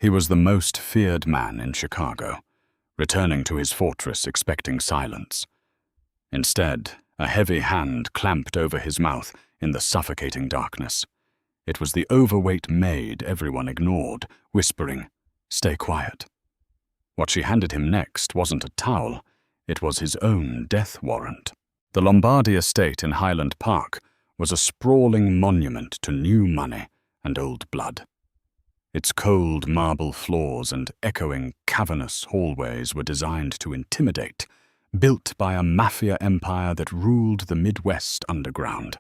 He was the most feared man in Chicago, returning to his fortress expecting silence. Instead, a heavy hand clamped over his mouth in the suffocating darkness. It was the overweight Maid everyone ignored, whispering, "Stay quiet." What she handed him next wasn't a towel, it was his own death warrant. The Lombardi estate in Highland Park was a sprawling monument to new money and old blood. Its cold marble floors and echoing cavernous hallways were designed to intimidate, built by a Mafia empire that ruled the Midwest underground.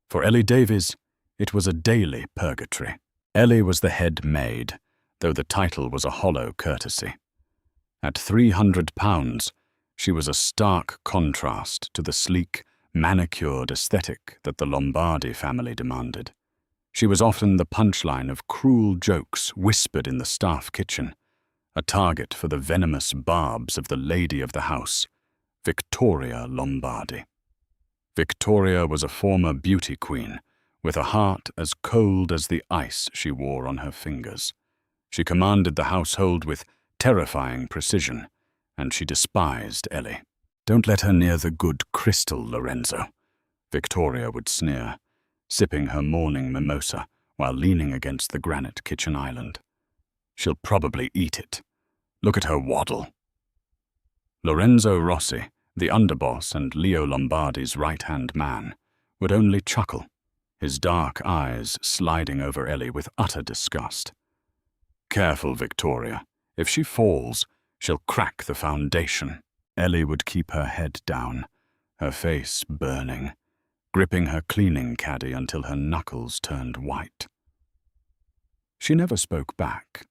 For Ellie Davies, it was a daily purgatory. Ellie was the head maid, though the title was a hollow courtesy. At 300 pounds, she was a stark contrast to the sleek, manicured aesthetic that the Lombardi family demanded. She was often the punchline of cruel jokes whispered in the staff kitchen, a target for the venomous barbs of the lady of the house, Victoria Lombardi. Victoria was a former beauty queen, with a heart as cold as the ice she wore on her fingers. She commanded the household with terrifying precision, and she despised Ellie. "Don't let her near the good crystal, Lorenzo," Victoria would sneer, sipping her morning mimosa while leaning against the granite kitchen island. "She'll probably eat it. Look at her waddle." Lorenzo Rossi, the underboss and Leo Lombardi's right-hand man, would only chuckle, his dark eyes sliding over Ellie with utter disgust. "Careful, Victoria. If she falls, she'll crack the foundation." Ellie would keep her head down, her face burning, gripping her cleaning caddy until her knuckles turned white. She never spoke back.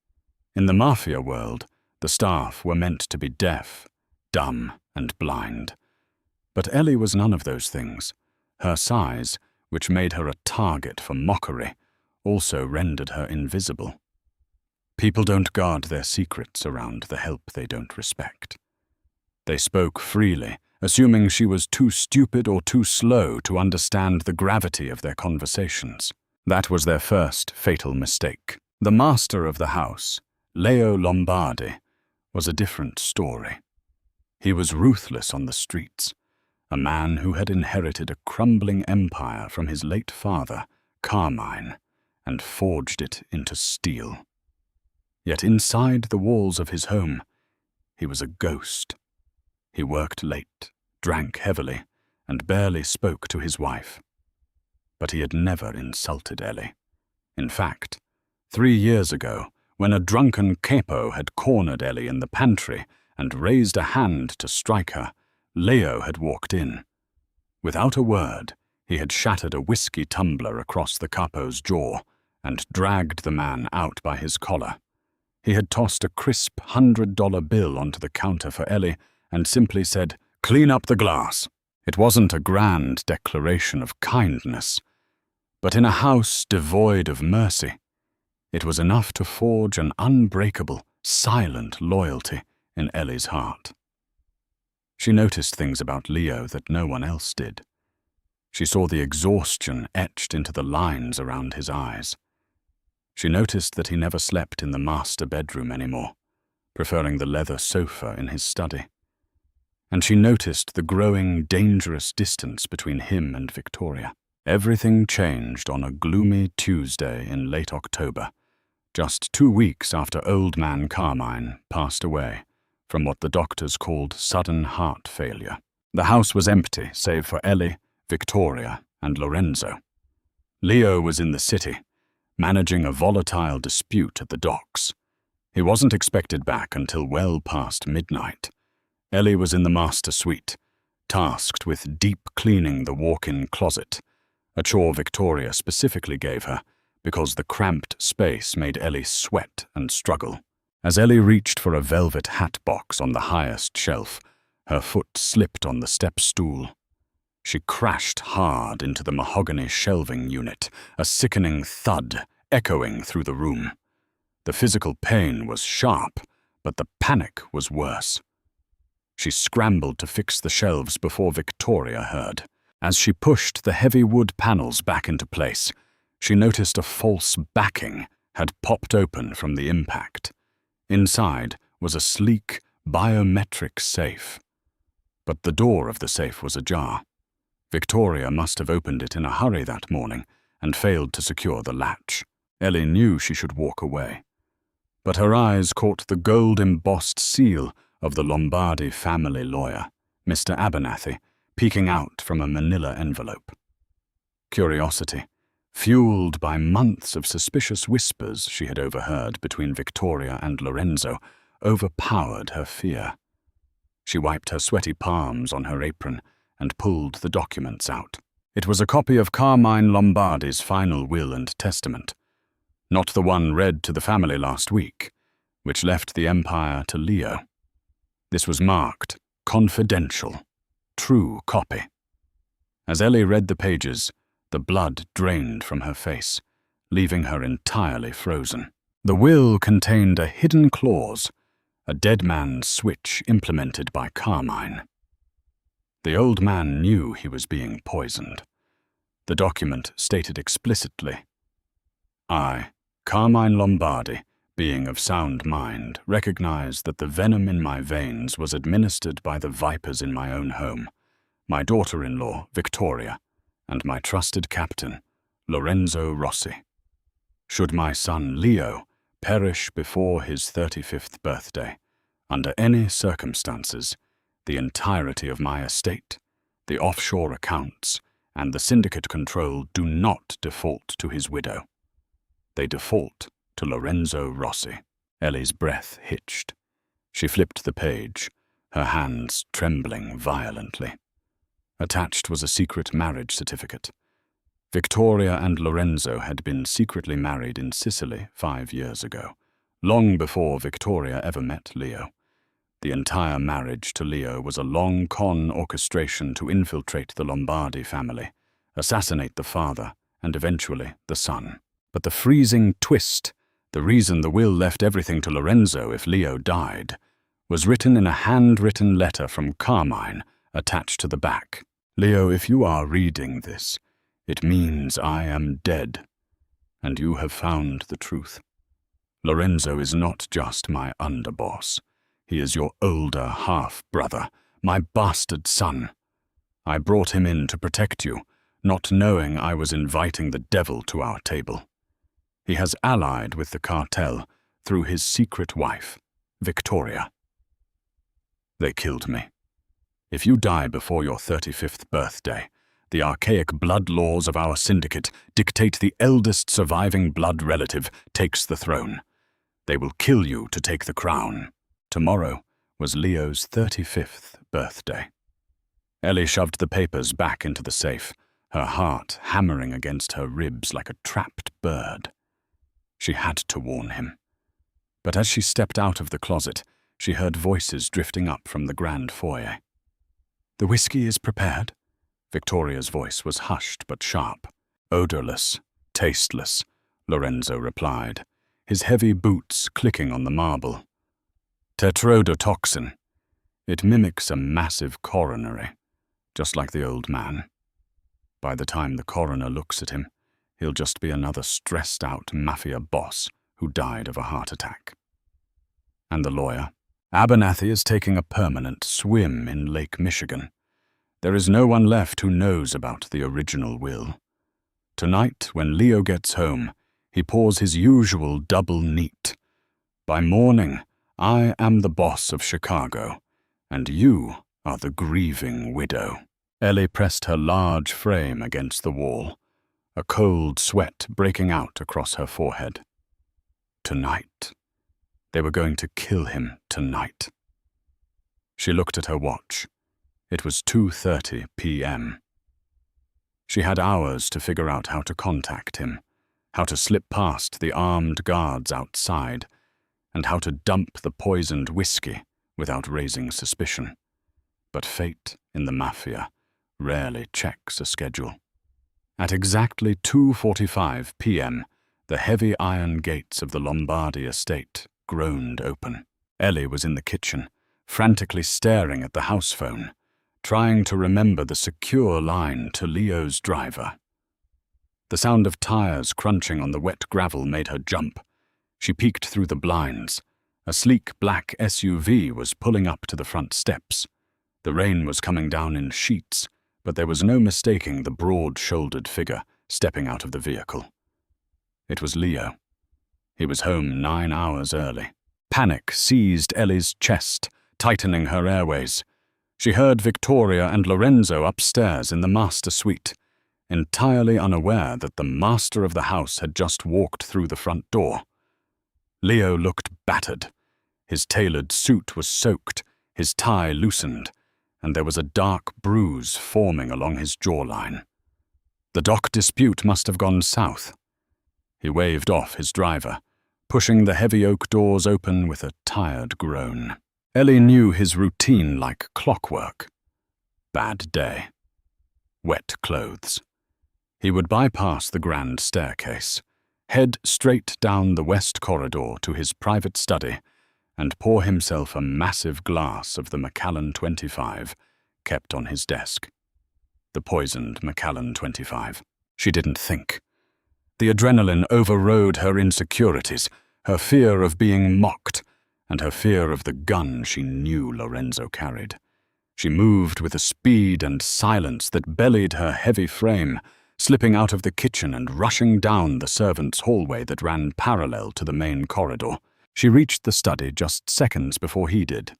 In the Mafia world, the staff were meant to be deaf, dumb, and blind. But Ellie was none of those things. Her size, which made her a target for mockery, also rendered her invisible. People don't guard their secrets around the help they don't respect. They spoke freely, assuming she was too stupid or too slow to understand the gravity of their conversations. That was their first fatal mistake. The master of the house, Leo Lombardi, was a different story. He was ruthless on the streets, a man who had inherited a crumbling empire from his late father, Carmine, and forged it into steel. Yet inside the walls of his home, he was a ghost. He worked late, drank heavily, and barely spoke to his wife. But he had never insulted Ellie. In fact, 3 years ago, when a drunken capo had cornered Ellie in the pantry and raised a hand to strike her, Leo had walked in. Without a word, he had shattered a whiskey tumbler across the capo's jaw and dragged the man out by his collar. He had tossed a crisp $100 bill onto the counter for Ellie and simply said, "Clean up the glass." It wasn't a grand declaration of kindness, but in a house devoid of mercy, it was enough to forge an unbreakable, silent loyalty in Ellie's heart. She noticed things about Leo that no one else did. She saw the exhaustion etched into the lines around his eyes. She noticed that he never slept in the master bedroom anymore, preferring the leather sofa in his study. And she noticed the growing, dangerous distance between him and Victoria. Everything changed on a gloomy Tuesday in late October, just 2 weeks after old man Carmine passed away from what the doctors called sudden heart failure. The house was empty, save for Ellie, Victoria, and Lorenzo. Leo was in the city, managing a volatile dispute at the docks. He wasn't expected back until well past midnight. Ellie was in the master suite, tasked with deep cleaning the walk-in closet, a chore Victoria specifically gave her because the cramped space made Ellie sweat and struggle. As Ellie reached for a velvet hat box on the highest shelf, her foot slipped on the step stool. She crashed hard into the mahogany shelving unit, a sickening thud echoing through the room. The physical pain was sharp, but the panic was worse. She scrambled to fix the shelves before Victoria heard. As she pushed the heavy wood panels back into place, she noticed a false backing had popped open from the impact. Inside was a sleek, biometric safe. But the door of the safe was ajar. Victoria must have opened it in a hurry that morning and failed to secure the latch. Ellie knew she should walk away. But her eyes caught the gold-embossed seal of the Lombardi family lawyer, Mr. Abernathy, peeking out from a manila envelope. Curiosity, fueled by months of suspicious whispers she had overheard between Victoria and Lorenzo, overpowered her fear. She wiped her sweaty palms on her apron and pulled the documents out. It was a copy of Carmine Lombardi's final will and testament, not the one read to the family last week, which left the empire to Leo. This was marked confidential, true copy. As Ellie read the pages, the blood drained from her face, leaving her entirely frozen. The will contained a hidden clause, a dead man's switch implemented by Carmine. The old man knew he was being poisoned. The document stated explicitly, "I, Carmine Lombardi, being of sound mind, recognize that the venom in my veins was administered by the vipers in my own home, my daughter-in-law, Victoria, and my trusted captain, Lorenzo Rossi. Should my son, Leo, perish before his 35th birthday, under any circumstances, the entirety of my estate, the offshore accounts, and the syndicate control do not default to his widow. They default to Lorenzo Rossi." Ellie's breath hitched. She flipped the page, her hands trembling violently. Attached was a secret marriage certificate. Victoria and Lorenzo had been secretly married in Sicily 5 years ago, long before Victoria ever met Leo. The entire marriage to Leo was a long con orchestration to infiltrate the Lombardi family, assassinate the father, and eventually the son. But the freezing twist, the reason the will left everything to Lorenzo if Leo died, was written in a handwritten letter from Carmine attached to the back. "Leo, if you are reading this, it means I am dead, and you have found the truth. Lorenzo is not just my underboss. He is your older half-brother, my bastard son. I brought him in to protect you, not knowing I was inviting the devil to our table. He has allied with the cartel through his secret wife, Victoria. They killed me. If you die before your 35th birthday, the archaic blood laws of our syndicate dictate the eldest surviving blood relative takes the throne. They will kill you to take the crown." Tomorrow was Leo's 35th birthday. Ellie shoved the papers back into the safe, her heart hammering against her ribs like a trapped bird. She had to warn him. But as she stepped out of the closet, she heard voices drifting up from the grand foyer. "The whiskey is prepared?" Victoria's voice was hushed but sharp. "Odorless, tasteless," Lorenzo replied, his heavy boots clicking on the marble. "Tetrodotoxin. It mimics a massive coronary, just like the old man. By the time the coroner looks at him, he'll just be another stressed-out Mafia boss who died of a heart attack." And the lawyer? "Abernathy is taking a permanent swim in Lake Michigan. There is no one left who knows about the original will. Tonight, when Leo gets home, he pours his usual double neat. By morning, I am the boss of Chicago, and you are the grieving widow." Ellie pressed her large frame against the wall, a cold sweat breaking out across her forehead. Tonight. They were going to kill him tonight. She looked at her watch. It was 2:30 p.m. She had hours to figure out how to contact him, how to slip past the armed guards outside, and how to dump the poisoned whiskey without raising suspicion. But fate in the Mafia rarely checks a schedule. At exactly 2:45 p.m., the heavy iron gates of the Lombardi estate groaned open. Ellie was in the kitchen, frantically staring at the house phone, trying to remember the secure line to Leo's driver. The sound of tires crunching on the wet gravel made her jump. She peeked through the blinds. A sleek black SUV was pulling up to the front steps. The rain was coming down in sheets, but there was no mistaking the broad-shouldered figure stepping out of the vehicle. It was Leo. He was home 9 hours early. Panic seized Ellie's chest, tightening her airways. She heard Victoria and Lorenzo upstairs in the master suite, entirely unaware that the master of the house had just walked through the front door. Leo looked battered. His tailored suit was soaked, his tie loosened, and there was a dark bruise forming along his jawline. The dock dispute must have gone south. He waved off his driver, pushing the heavy oak doors open with a tired groan. Ellie knew his routine like clockwork. Bad day. Wet clothes. He would bypass the grand staircase, head straight down the west corridor to his private study, and pour himself a massive glass of the Macallan 25 kept on his desk. The poisoned Macallan 25. She didn't think. The adrenaline overrode her insecurities, her fear of being mocked, and her fear of the gun she knew Lorenzo carried. She moved with a speed and silence that bellied her heavy frame, slipping out of the kitchen and rushing down the servants' hallway that ran parallel to the main corridor. She reached the study just seconds before he did.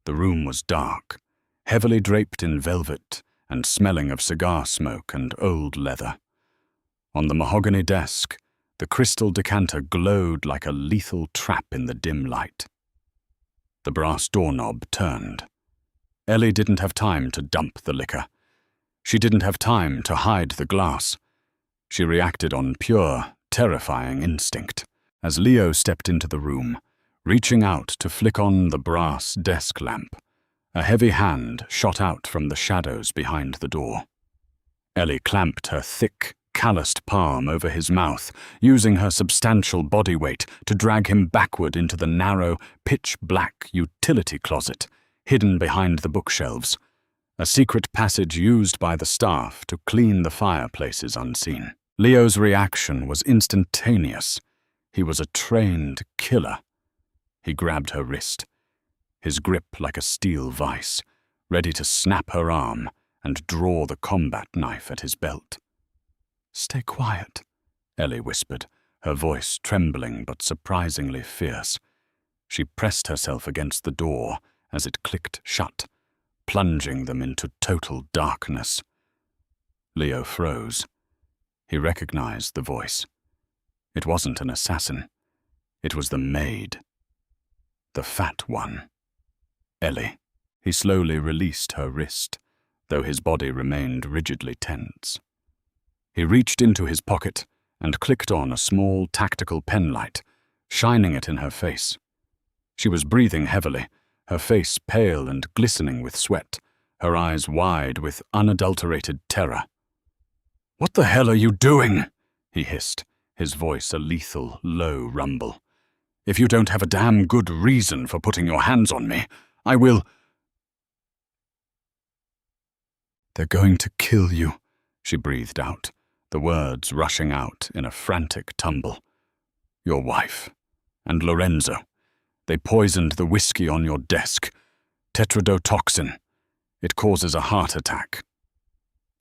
The room was dark, heavily draped in velvet and smelling of cigar smoke and old leather. On the mahogany desk, the crystal decanter glowed like a lethal trap in the dim light. The brass doorknob turned. Ellie didn't have time to dump the liquor. She didn't have time to hide the glass. She reacted on pure, terrifying instinct. As Leo stepped into the room, reaching out to flick on the brass desk lamp, a heavy hand shot out from the shadows behind the door. Ellie clamped her thick, calloused palm over his mouth, using her substantial body weight to drag him backward into the narrow, pitch-black utility closet, hidden behind the bookshelves, a secret passage used by the staff to clean the fireplaces unseen. Leo's reaction was instantaneous. He was a trained killer. He grabbed her wrist, his grip like a steel vice, ready to snap her arm and draw the combat knife at his belt. "Stay quiet," Ellie whispered, her voice trembling but surprisingly fierce. She pressed herself against the door as it clicked shut, plunging them into total darkness. Leo froze. He recognized the voice. It wasn't an assassin. It was the Maid. The fat one. Ellie. He slowly released her wrist, though his body remained rigidly tense. He reached into his pocket and clicked on a small tactical penlight, shining it in her face. She was breathing heavily, her face pale and glistening with sweat, her eyes wide with unadulterated terror. "What the hell are you doing?" he hissed, his voice a lethal, low rumble. "If you don't have a damn good reason for putting your hands on me, I will—" "They're going to kill you," she breathed out, the words rushing out in a frantic tumble. "Your wife. And Lorenzo. They poisoned the whiskey on your desk. Tetrodotoxin. It causes a heart attack."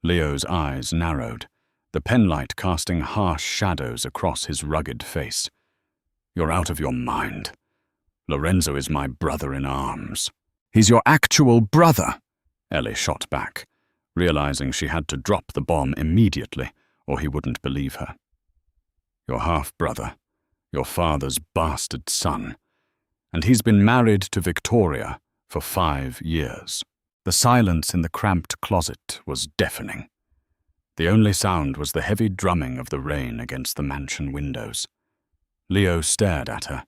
Leo's eyes narrowed, the penlight casting harsh shadows across his rugged face. "You're out of your mind. Lorenzo is my brother-in-arms." "He's your actual brother," Ellie shot back, realizing she had to drop the bomb immediately, or he wouldn't believe her. "Your half-brother, your father's bastard son, and he's been married to Victoria for 5 years. The silence in the cramped closet was deafening. The only sound was the heavy drumming of the rain against the mansion windows. Leo stared at her,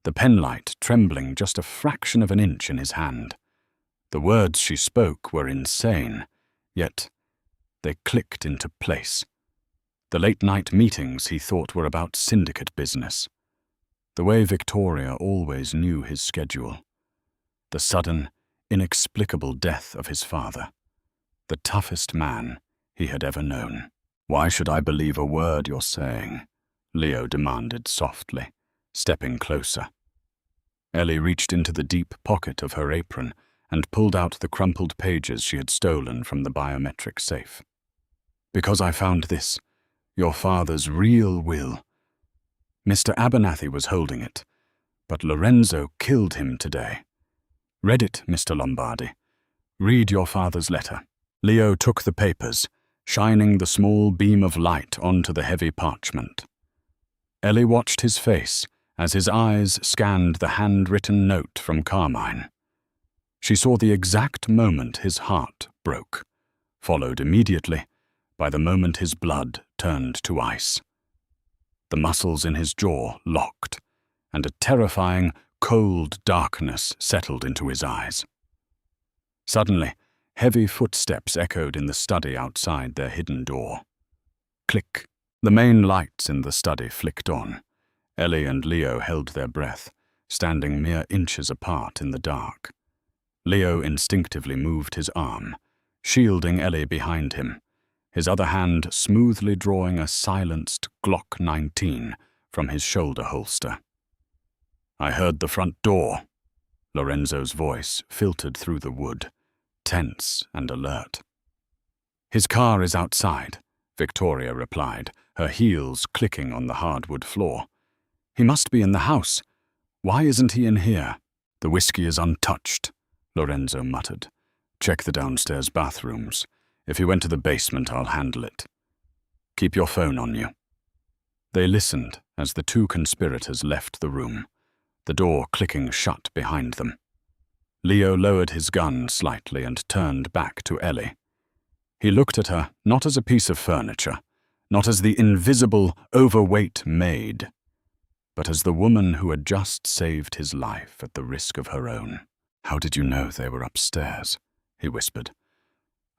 the penlight trembling just a fraction of an inch in his hand. The words she spoke were insane, yet they clicked into place. The late-night meetings he thought were about syndicate business. The way Victoria always knew his schedule. The sudden, inexplicable death of his father. The toughest man he had ever known. "Why should I believe a word you're saying?" Leo demanded softly, stepping closer. Ellie reached into the deep pocket of her apron and pulled out the crumpled pages she had stolen from the biometric safe. "Because I found this, your father's real will. Mr. Abernathy was holding it, but Lorenzo killed him today. Read it, Mr. Lombardi. Read your father's letter." Leo took the papers, shining the small beam of light onto the heavy parchment. Ellie watched his face as his eyes scanned the handwritten note from Carmine. She saw the exact moment his heart broke, followed immediately by the moment his blood turned to ice. The muscles in his jaw locked, and a terrifying, cold darkness settled into his eyes. Suddenly, heavy footsteps echoed in the study outside their hidden door. Click. The main lights in the study flicked on. Ellie and Leo held their breath, standing mere inches apart in the dark. Leo instinctively moved his arm, shielding Ellie behind him, his other hand smoothly drawing a silenced Glock 19 from his shoulder holster. "I heard the front door." Lorenzo's voice filtered through the wood, tense and alert. "His car is outside," Victoria replied, her heels clicking on the hardwood floor. "He must be in the house. Why isn't he in here?" "The whiskey is untouched," Lorenzo muttered. "Check the downstairs bathrooms. If he went to the basement, I'll handle it. Keep your phone on you." They listened as the two conspirators left the room, the door clicking shut behind them. Leo lowered his gun slightly and turned back to Ellie. He looked at her not as a piece of furniture, not as the invisible, overweight maid, but as the woman who had just saved his life at the risk of her own. "How did you know they were upstairs?" he whispered.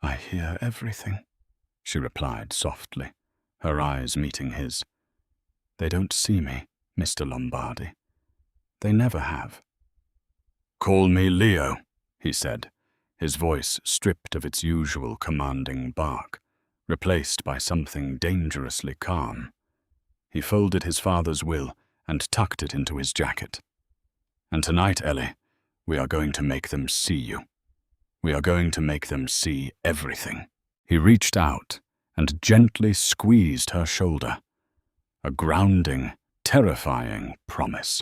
"I hear everything," she replied softly, her eyes meeting his. "They don't see me, Mr. Lombardi. They never have." "Call me Leo," he said, his voice stripped of its usual commanding bark, replaced by something dangerously calm. He folded his father's will and tucked it into his jacket. "And tonight, Ellie, we are going to make them see you. We are going to make them see everything." He reached out and gently squeezed her shoulder. A grounding, terrifying promise.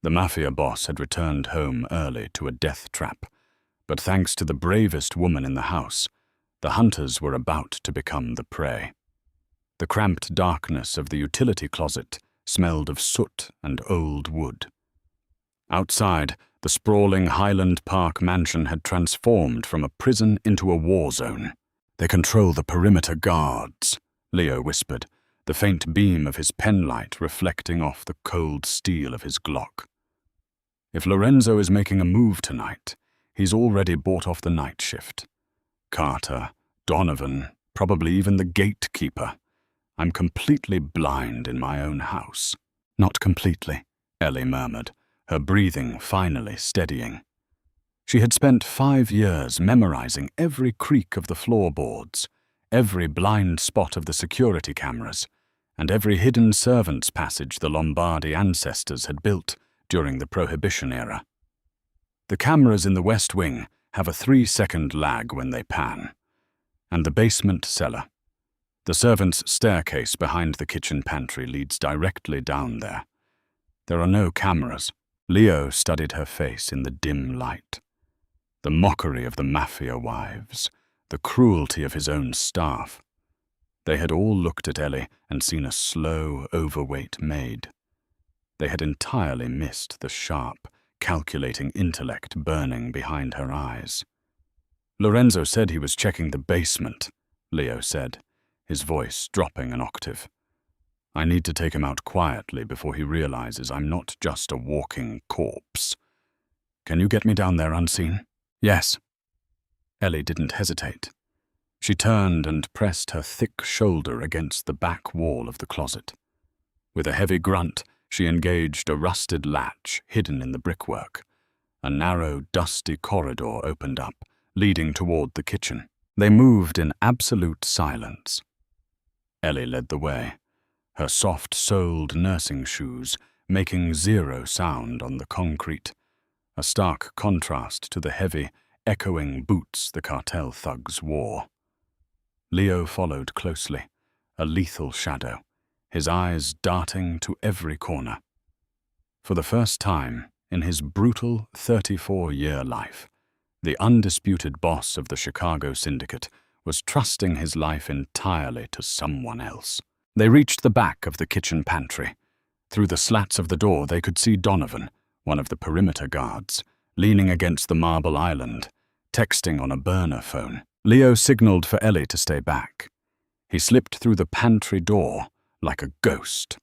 The Mafia boss had returned home early to a death trap, but thanks to the bravest woman in the house, the hunters were about to become the prey. The cramped darkness of the utility closet smelled of soot and old wood. Outside, the sprawling Highland Park mansion had transformed from a prison into a war zone. "They control the perimeter guards," Leo whispered, the faint beam of his penlight reflecting off the cold steel of his Glock. "If Lorenzo is making a move tonight, he's already bought off the night shift. Carter, Donovan, probably even the gatekeeper. I'm completely blind in my own house." "Not completely," Ellie murmured, her breathing finally steadying. She had spent 5 years memorizing every creak of the floorboards, every blind spot of the security cameras, and every hidden servants' passage the Lombardi ancestors had built during the Prohibition era. The cameras in the West Wing have a 3-second lag when they pan. And the basement cellar. The servants' staircase behind the kitchen pantry leads directly down there. There are no cameras. Leo studied her face in the dim light. The mockery of the Mafia wives, the cruelty of his own staff. They had all looked at Ellie and seen a slow, overweight maid. They had entirely missed the sharp, calculating intellect burning behind her eyes. "Lorenzo said he was checking the basement," Leo said, his voice dropping an octave. "I need to take him out quietly before he realizes I'm not just a walking corpse. Can you get me down there unseen?" "Yes." Ellie didn't hesitate. She turned and pressed her thick shoulder against the back wall of the closet. With a heavy grunt, she engaged a rusted latch hidden in the brickwork. A narrow, dusty corridor opened up, leading toward the kitchen. They moved in absolute silence. Ellie led the way, her soft-soled nursing shoes making zero sound on the concrete, a stark contrast to the heavy, echoing boots the cartel thugs wore. Leo followed closely, a lethal shadow, his eyes darting to every corner. For the first time in his brutal 34-year life, the undisputed boss of the Chicago syndicate was trusting his life entirely to someone else. They reached the back of the kitchen pantry. Through the slats of the door they could see Donovan, one of the perimeter guards, leaning against the marble island, texting on a burner phone. Leo signaled for Ellie to stay back. He slipped through the pantry door like a ghost.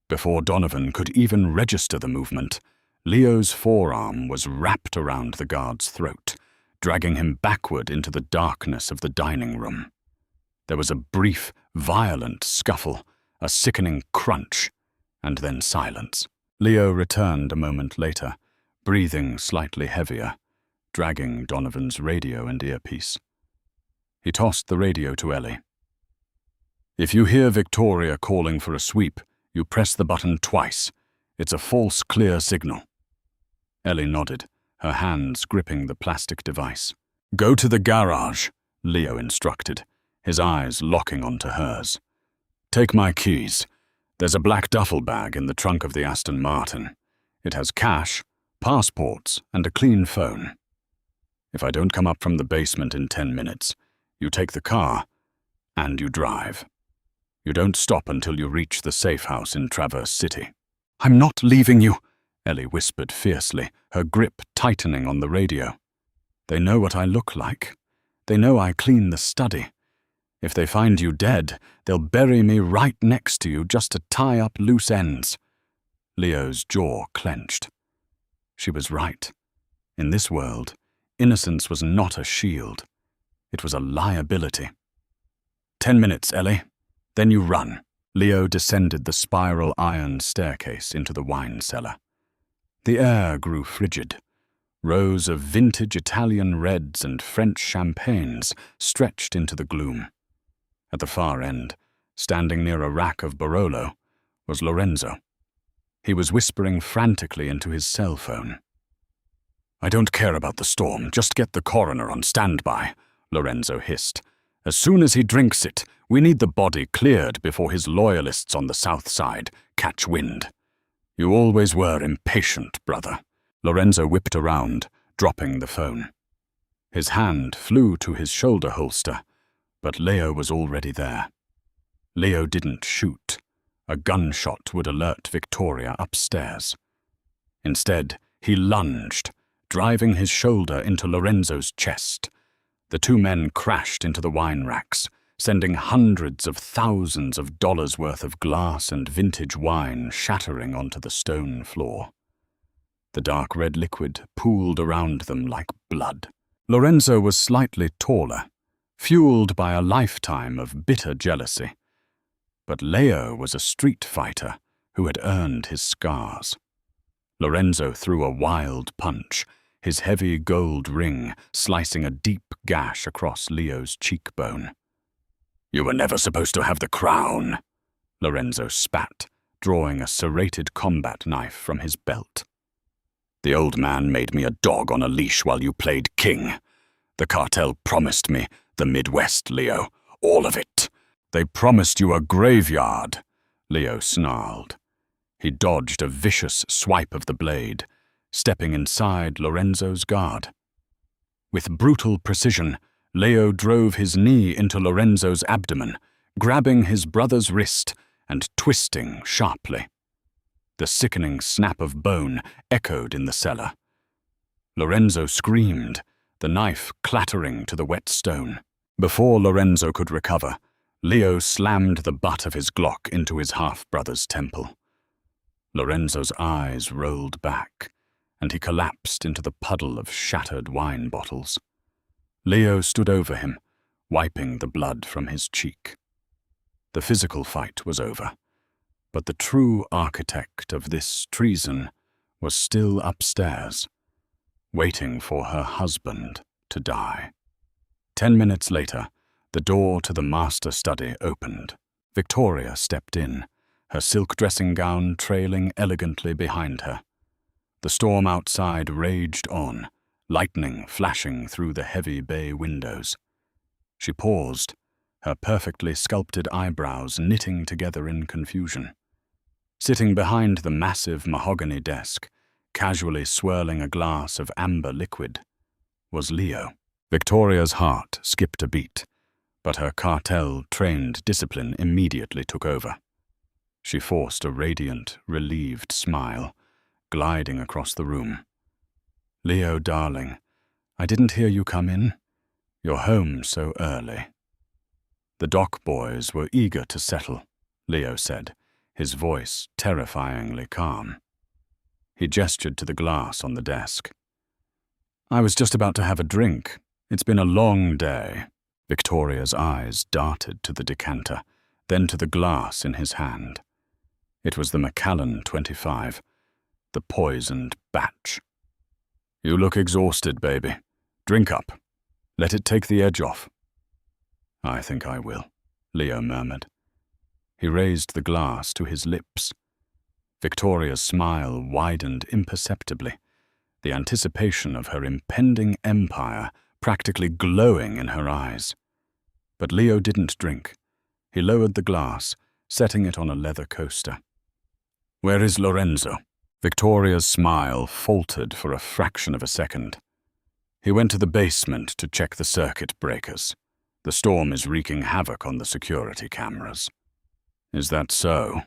Before Donovan could even register the movement, Leo's forearm was wrapped around the guard's throat, dragging him backward into the darkness of the dining room. There was a brief, violent scuffle, a sickening crunch, and then silence. Leo returned a moment later, breathing slightly heavier, dragging Donovan's radio and earpiece. He tossed the radio to Ellie. "If you hear Victoria calling for a sweep, you press the button twice. It's a false clear signal." Ellie nodded, her hands gripping the plastic device. "Go to the garage," Leo instructed, his eyes locking onto hers. "Take my keys. There's a black duffel bag in the trunk of the Aston Martin. It has cash, passports, and a clean phone. If I don't come up from the basement in 10 minutes, you take the car, and you drive. You don't stop until you reach the safe house in Traverse City." "I'm not leaving you," Ellie whispered fiercely, her grip tightening on the radio. "They know what I look like. They know I clean the study. If they find you dead, they'll bury me right next to you just to tie up loose ends." Leo's jaw clenched. She was right. In this world, innocence was not a shield. It was a liability. 10 minutes, Ellie. Then you run." Leo descended the spiral iron staircase into the wine cellar. The air grew frigid. Rows of vintage Italian reds and French champagnes stretched into the gloom. At the far end, standing near a rack of Barolo, was Lorenzo. He was whispering frantically into his cell phone. "I don't care about the storm, just get the coroner on standby," Lorenzo hissed. "As soon as he drinks it, we need the body cleared before his loyalists on the south side catch wind. You always were impatient, brother." Lorenzo whipped around, dropping the phone. His hand flew to his shoulder holster, but Leo was already there. Leo didn't shoot. A gunshot would alert Victoria upstairs. Instead, he lunged, driving his shoulder into Lorenzo's chest. The two men crashed into the wine racks, sending hundreds of thousands of dollars worth of glass and vintage wine shattering onto the stone floor. The dark red liquid pooled around them like blood. Lorenzo was slightly taller, fueled by a lifetime of bitter jealousy. But Leo was a street fighter who had earned his scars. Lorenzo threw a wild punch, his heavy gold ring slicing a deep gash across Leo's cheekbone. "You were never supposed to have the crown," Lorenzo spat, drawing a serrated combat knife from his belt. "The old man made me a dog on a leash while you played king. The cartel promised me the Midwest, Leo. All of it. They promised you a graveyard," Leo snarled. He dodged a vicious swipe of the blade, stepping inside Lorenzo's guard. With brutal precision, Leo drove his knee into Lorenzo's abdomen, grabbing his brother's wrist and twisting sharply. The sickening snap of bone echoed in the cellar. Lorenzo screamed, the knife clattering to the wet stone. Before Lorenzo could recover, Leo slammed the butt of his Glock into his half-brother's temple. Lorenzo's eyes rolled back, and he collapsed into the puddle of shattered wine bottles. Leo stood over him, wiping the blood from his cheek. The physical fight was over, but the true architect of this treason was still upstairs, waiting for her husband to die. 10 minutes later, the door to the master study opened. Victoria stepped in, her silk dressing gown trailing elegantly behind her. The storm outside raged on, lightning flashing through the heavy bay windows. She paused, her perfectly sculpted eyebrows knitting together in confusion. Sitting behind the massive mahogany desk, casually swirling a glass of amber liquid, was Leo. Victoria's heart skipped a beat, but her cartel-trained discipline immediately took over. She forced a radiant, relieved smile, gliding across the room. "Leo, darling, I didn't hear you come in. You're home so early." The dock boys were eager to settle, Leo said, his voice terrifyingly calm. He gestured to the glass on the desk. "I was just about to have a drink. It's been a long day." Victoria's eyes darted to the decanter, then to the glass in his hand. It was the Macallan 25, the poisoned batch. "You look exhausted, baby. Drink up. Let it take the edge off." "I think I will," Leo murmured. He raised the glass to his lips. Victoria's smile widened imperceptibly, the anticipation of her impending empire practically glowing in her eyes. But Leo didn't drink. He lowered the glass, setting it on a leather coaster. "Where is Lorenzo?" Victoria's smile faltered for a fraction of a second. "He went to the basement to check the circuit breakers. The storm is wreaking havoc on the security cameras." "Is that so?"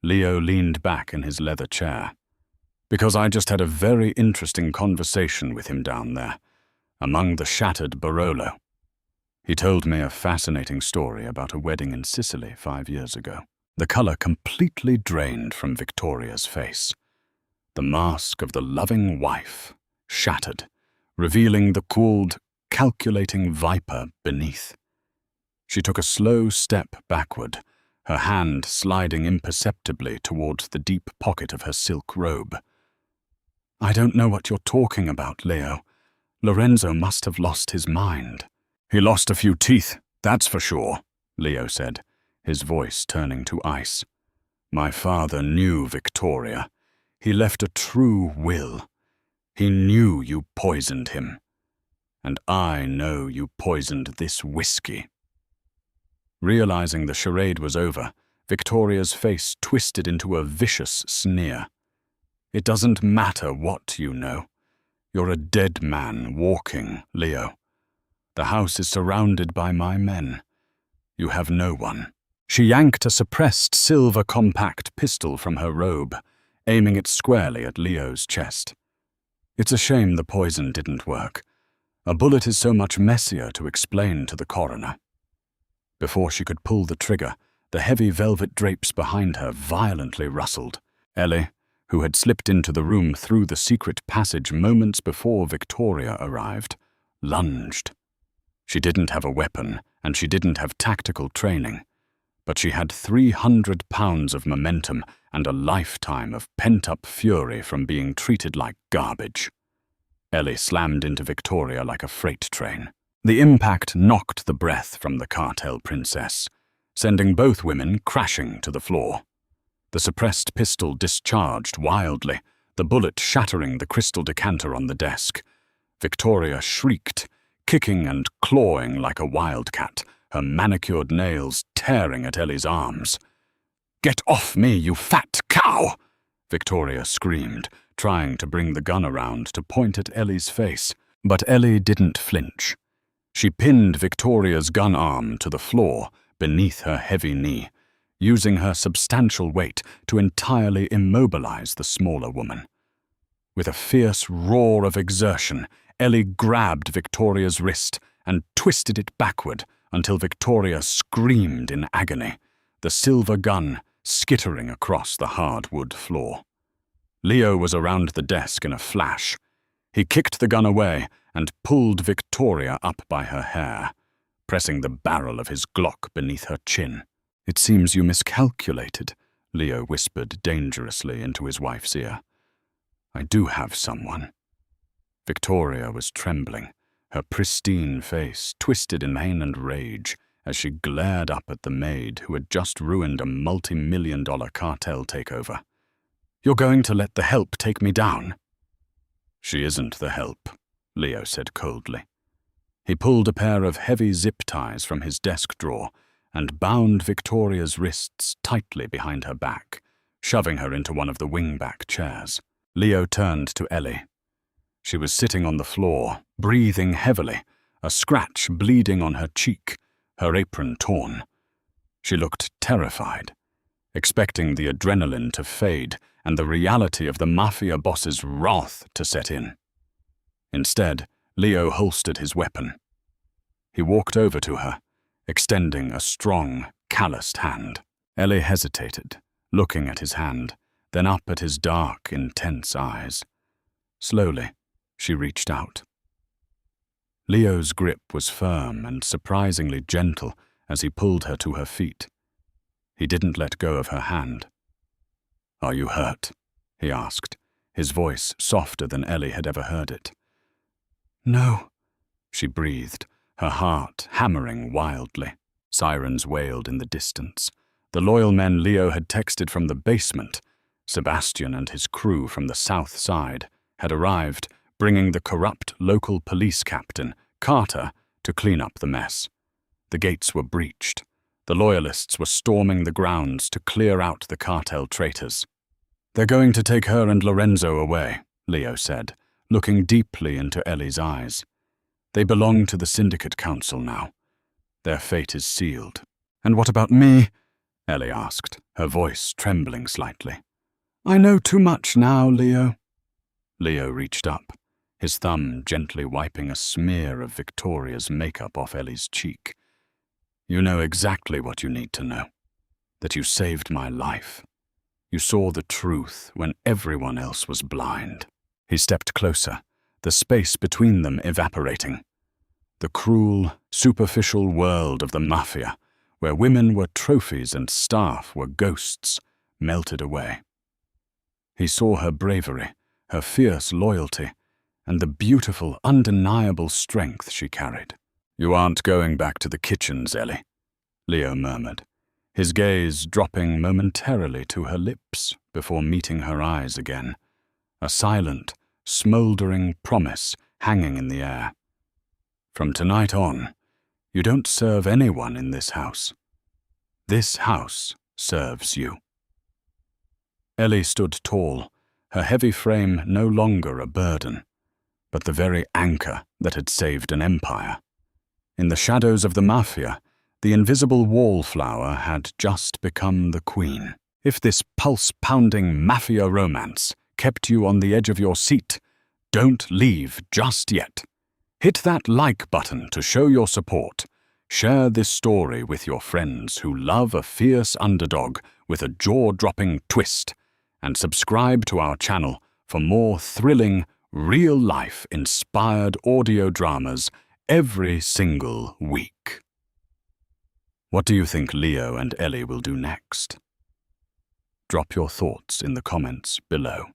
Leo leaned back in his leather chair. "Because I just had a very interesting conversation with him down there, among the shattered Barolo. He told me a fascinating story about a wedding in Sicily 5 years ago." The color completely drained from Victoria's face. The mask of the loving wife shattered, revealing the cooled, calculating viper beneath. She took a slow step backward, her hand sliding imperceptibly towards the deep pocket of her silk robe. "I don't know what you're talking about, Leo. Lorenzo must have lost his mind." "He lost a few teeth, that's for sure," Leo said, his voice turning to ice. "My father knew Victoria. He left a true will. He knew you poisoned him. And I know you poisoned this whiskey." Realizing the charade was over, Victoria's face twisted into a vicious sneer. "It doesn't matter what you know. You're a dead man walking, Leo. The house is surrounded by my men. You have no one." She yanked a suppressed silver compact pistol from her robe, aiming it squarely at Leo's chest. "It's a shame the poison didn't work. A bullet is so much messier to explain to the coroner." Before she could pull the trigger, the heavy velvet drapes behind her violently rustled. Ellie, who had slipped into the room through the secret passage moments before Victoria arrived, lunged. She didn't have a weapon, and she didn't have tactical training, but she had 300 pounds of momentum and a lifetime of pent-up fury from being treated like garbage. Ellie slammed into Victoria like a freight train. The impact knocked the breath from the cartel princess, sending both women crashing to the floor. The suppressed pistol discharged wildly, the bullet shattering the crystal decanter on the desk. Victoria shrieked, kicking and clawing like a wildcat, her manicured nails tearing at Ellie's arms. "Get off me, you fat cow!" Victoria screamed, trying to bring the gun around to point at Ellie's face. But Ellie didn't flinch. She pinned Victoria's gun arm to the floor beneath her heavy knee, using her substantial weight to entirely immobilize the smaller woman. With a fierce roar of exertion, Ellie grabbed Victoria's wrist and twisted it backward until Victoria screamed in agony, the silver gun skittering across the hardwood floor. Leo was around the desk in a flash. He kicked the gun away and pulled Victoria up by her hair, pressing the barrel of his Glock beneath her chin. "It seems you miscalculated," Leo whispered dangerously into his wife's ear. "I do have someone." Victoria was trembling, her pristine face twisted in pain and rage, as she glared up at the maid who had just ruined a multi-million-dollar cartel takeover. "You're going to let the help take me down?" "She isn't the help," Leo said coldly. He pulled a pair of heavy zip ties from his desk drawer and bound Victoria's wrists tightly behind her back, shoving her into one of the wing-back chairs. Leo turned to Ellie. She was sitting on the floor, breathing heavily, a scratch bleeding on her cheek, her apron torn. She looked terrified, expecting the adrenaline to fade and the reality of the Mafia boss's wrath to set in. Instead, Leo holstered his weapon. He walked over to her, extending a strong, calloused hand. Ellie hesitated, looking at his hand, then up at his dark, intense eyes. Slowly, she reached out. Leo's grip was firm and surprisingly gentle as he pulled her to her feet. He didn't let go of her hand. "Are you hurt?" he asked, his voice softer than Ellie had ever heard it. "No," she breathed, her heart hammering wildly. Sirens wailed in the distance. The loyal men Leo had texted from the basement, Sebastian and his crew from the south side, had arrived, bringing the corrupt local police captain, Carter, to clean up the mess. The gates were breached. The loyalists were storming the grounds to clear out the cartel traitors. "They're going to take her and Lorenzo away," Leo said, looking deeply into Ellie's eyes. "They belong to the Syndicate Council now. Their fate is sealed." "And what about me?" Ellie asked, her voice trembling slightly. "I know too much now, Leo." Leo reached up, his thumb gently wiping a smear of Victoria's makeup off Ellie's cheek. "You know exactly what you need to know. That you saved my life. You saw the truth when everyone else was blind." He stepped closer, the space between them evaporating. The cruel, superficial world of the Mafia, where women were trophies and staff were ghosts, melted away. He saw her bravery, her fierce loyalty, and the beautiful, undeniable strength she carried. "You aren't going back to the kitchens, Ellie," Leo murmured, his gaze dropping momentarily to her lips before meeting her eyes again, a silent, smouldering promise hanging in the air. "From tonight on, you don't serve anyone in this house. This house serves you." Ellie stood tall, her heavy frame no longer a burden, but the very anchor that had saved an empire. In the shadows of the Mafia, the invisible wallflower had just become the queen. If this pulse-pounding Mafia romance kept you on the edge of your seat, don't leave just yet. Hit that like button to show your support. Share this story with your friends who love a fierce underdog with a jaw-dropping twist, and subscribe to our channel for more thrilling, real-life inspired audio dramas every single week. What do you think Leo and Ellie will do next? Drop your thoughts in the comments below.